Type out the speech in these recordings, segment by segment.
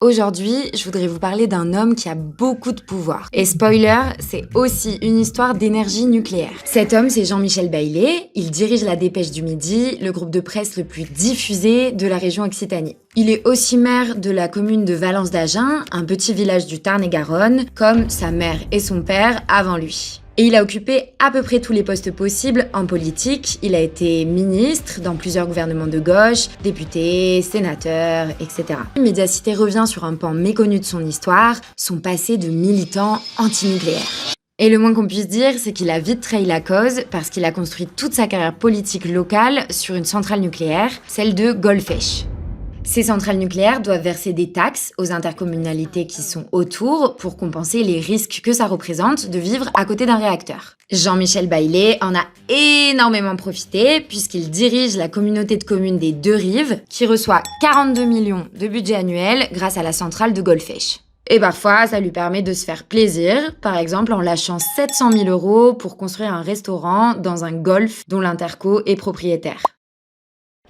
Aujourd'hui, je voudrais vous parler d'un homme qui a beaucoup de pouvoir. Et spoiler, c'est aussi une histoire d'énergie nucléaire. Cet homme, c'est Jean-Michel Baillet. Il dirige la Dépêche du Midi, le groupe de presse le plus diffusé de la région Occitanie. Il est aussi maire de la commune de Valence d'Agen, un petit village du Tarn-et-Garonne, comme sa mère et son père avant lui. Et il a occupé à peu près tous les postes possibles en politique. Il a été ministre dans plusieurs gouvernements de gauche, député, sénateur, etc. Médiacité revient sur un pan méconnu de son histoire, son passé de militant anti-nucléaire. Et le moins qu'on puisse dire, c'est qu'il a vite trahi la cause parce qu'il a construit toute sa carrière politique locale sur une centrale nucléaire, celle de Golfech. Ces centrales nucléaires doivent verser des taxes aux intercommunalités qui sont autour pour compenser les risques que ça représente de vivre à côté d'un réacteur. Jean-Michel Baillet en a énormément profité puisqu'il dirige la communauté de communes des Deux Rives qui reçoit 42 millions de budget annuel grâce à la centrale de Golfech. Et parfois, ça lui permet de se faire plaisir, par exemple en lâchant 700 000 € pour construire un restaurant dans un golf dont l'interco est propriétaire.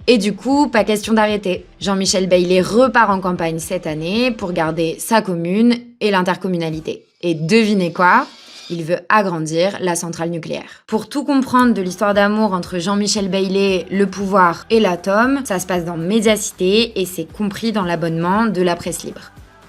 Et du coup, pas question d'arrêter. Jean-Michel Baillet repart en campagne cette année pour garder sa commune et l'intercommunalité. Et devinez quoi ? Il veut agrandir la centrale nucléaire. Pour tout comprendre de l'histoire d'amour entre Jean-Michel Baillet, le pouvoir et l'atome, ça se passe dans Médiacité et c'est compris dans l'abonnement de la Presse Libre.